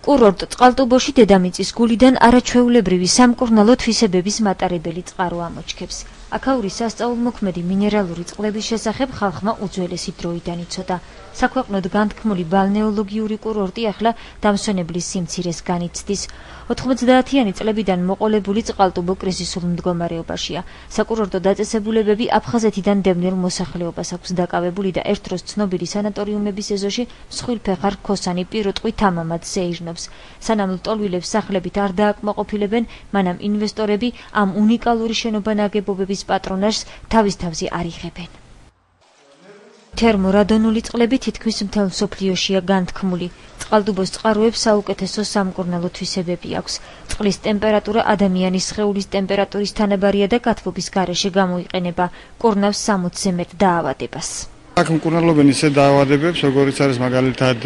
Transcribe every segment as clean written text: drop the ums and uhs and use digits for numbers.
კურორტ წყალტუბოში დედამიწის გულიდან არაჩვეულებრივი სამკურნალო თვისებების მატარებელი წყარო ამოჩქებს. აქაური სასწაულმოქმედი მინერალური წყლების შესახებ ხალხმა უძველესი დროიდან იცოდა. საქვეყნოდ განთქმული ბალნეოლოგიური კურორტი ახლა დამსვენებლის სიმცირეს განიცდის. 90-იანი წლებიდან მოყოლებული წყალტუბო კრიზისულ მდგომარეობაშია. საკურორტო დაწესებულებები აფხაზეთიდან დევნილ მოსახლეობას აქვს დაკავებული და ერთ დროს ცნობილი სანატორიუმების ეზოში მსხვილფეხარ ქოსანი პირუტყვი თამამად სეირნობს. სანამ ლტოლვილებს სახლებით არ დააკმაყოფილებენ, მანამ ინვესტორები ამ უნიკალური შენობა-ნაგებობების პატრონაჟს თავის თავზე არიღებენ. თერმორადონული წყლები თითქმის მთელ მსოფლიოშია განთქმული. წყალტუბოს წყაროებს საუკეთესო სამკურნალო თვისებები აქვს. წყლის ტემპერატურა ადამიანის სხეულის ტემპერატურის თანაბარია და გათბობის გარეშე გამოიყენება. კურნავს 60-ზე მეტ დაავადებას. აქ მკურნალობენ ისე დაავადებებს, როგორიც არის მაგალითად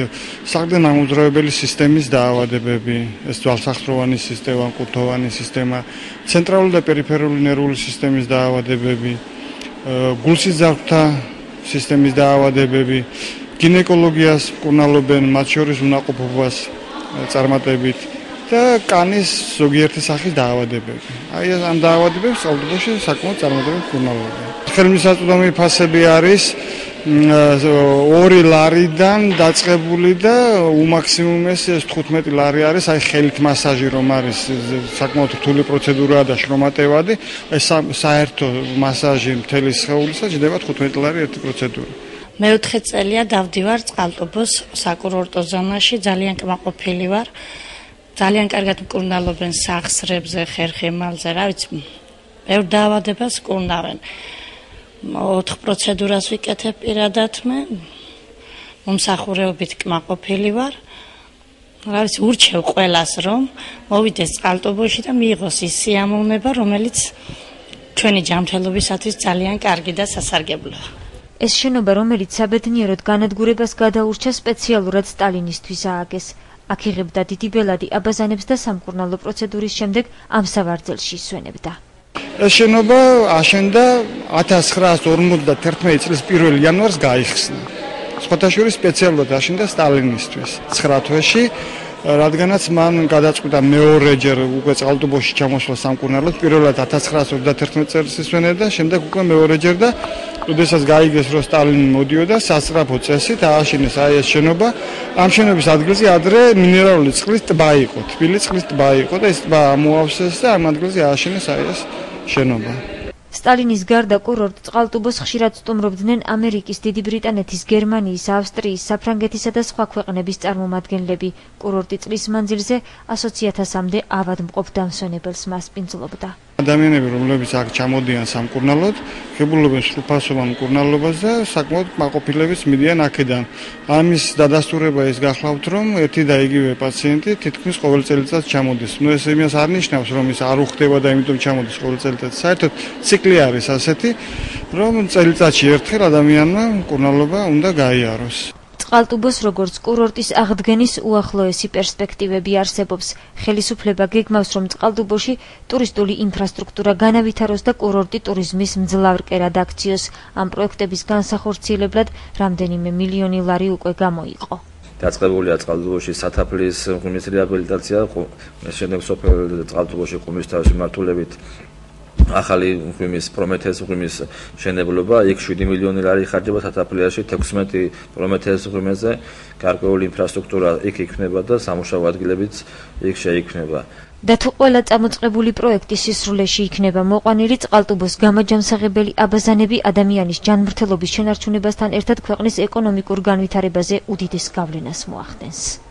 საყრდენ მამოძრავებელი სისტემის დაავადებები, ეს ძვალსახსროვანი სისტემა, კუთხოვანი სისტემა, ცენტრალური და პერიფერული ნერვული სისტემის დაავადებები, გულსიძახთა სისტემის დაავადებები, გინეკოლოგიას მკურნალობენ, მათ შორის უნაყოფობას წარმატებით და კანის ზოგიერთი სახის დაავადებები. აი ამ დაავადებებს წყალტუბოში საკმაოდ წარმატებით მკურნალობენ. ხელმისაწვდომი ფასები არის 2 ლარიდან დაწყებული და უმაქსიმუმეს 15 ლარი არის, აი ხელით მასაჟი რომ არის საკმაოდ რთული პროცედურაა და შრომატევადი, ეს საერთო მასაჟი მთელი სხეულისა ჯდება 15 ლარი ერთი პროცედურა. მეოთხე წელია დავდივარ წყალტუბოს საკურორტო ზონაში, ძალიან კმაყოფილი ვარ. ძალიან კარგად მკურნალობენ სახსრებზე, ხერხემალზე, რა ვიცი, ბევრ დაავადებას მკურნავენ. 4 პროცედურას ვიკეთებ პირადად მე. მომსახურეობით კმაყოფილი ვარ. რა ვიცი, ურჩევ ყველას რომ მოვიდეს წყალტუბოში და მიიღოს ის სიამოვნება, რომელიც ჩვენი ჯანმრთელობისათვის ძალიან კარგი და სასარგებლოა. ეს შენობა, რომელიც საბედნიეროდ განადგურებას გადაურჩა, სპეციალურად სტალინისთვის ააგეს. აქ იღებდა დიდი ბელადი აბაზანებს და სამკურნალო პროცედურის შემდეგ ამ სავარძელში ისვენებდა. ეს შენობა აშენდა 1951 წლის 1 იანვარს გაიხსნა. სხვათაშორის სპეციალურად აშენდა სტალინისთვის 9 თვეში, რადგანაც მან გადაწყვიტა მეორეჯერ უკვე წყალტუბოში ჩამოსვლა სამკურნალოდ, პირველად 1931 წელს ისვენებდა, შემდეგ უკვე მეორეჯერ და როდესაც გაიგეს რომ სტალინი მოდიოდა, სასწრაფო წესით ააშენეს აი ეს შენობა. ამ შენობის ადგილზე ადრე მინერალური წყლის ტბა იყო, თბილი წყლის ტბა იყო და ეს ტბა ამოავსეს და ამ ადგილზე ააშენეს აი ეს შენობა. სტალინის გარდა კურორტ წყალტუბოს ხშირად სტუმრობდნენ ამერიკის, დიდი ბრიტანეთის, გერმანიის, ავსტრიის, საფრანგეთისა და სხვა ქვეყნების წარმომადგენლები. კურორტი წლის მანძილზე 100,000-მდე ავადმყოფ დამსვენებელს მასპინძლობდა. ადამიანები, რომლებიც აქ ჩამოდიან სამკურნალოდ, ღებულობენ სრულფასოვან მკურნალობას და საკმაოდ კმაყოფილებით მიდიან აქედან. ამის დადასტურება ის გახლავთ, რომ ერთი და იგივე პაციენტი თითქმის ყოველ წელიწადს ჩამოდის. ეს იმას არ ნიშნავს, რომ ის არ უხდება და იმიტომ ჩამოდის ყოველ წელიწადს. საერთოდ ციკლი არის ასეთი, რომ წელიწადში ერთხელ ადამიანმა მკურნალობა უნდა გაიაროს. წყალტუბოს როგორც კურორტის აღდგენის უახლოესი პერსპექტივები არსებობს. ხელისუფლება გეგმავს, რომ წყალტუბოში ტურისტული ინფრასტრუქტურა განავითაროს და კურორტი ტურიზმის მძლავრ კერად აქციოს. ამ პროექტების განსახორციელებლად რამდენიმე მილიონი ლარი უკვე გამოიყო. დაწყებულია წყალტუბოში სათაფლის ღვინის რეაბილიტაცია, შემდეგ სოფელ წყალტუბოში ყუმისთავის მიმართულებით ახალი ღვინის პრომეთეეს ღვინის შენებლობა, იქ 7 მილიონი ლარი ხარჯება სათაფლიაში, 16 პრომეთეეს ღვინეზე გარკვეული ინფრასტრუქტურა იქ იქნება და სამუშაო ადგილებიც იქ შეიქმნება. და თუ ყველა წამოწყებული პროექტი სისრულეში იქნება მოყვანილი, წყალტუბოს გამაჯამსაღებელი აბაზანები ადამიანის ჯანმრთელობის შენარჩუნებასთან ერთად ქვეყნის ეკონომიკურ განვითარებაზე უდიდეს გავლენას მოახდენს.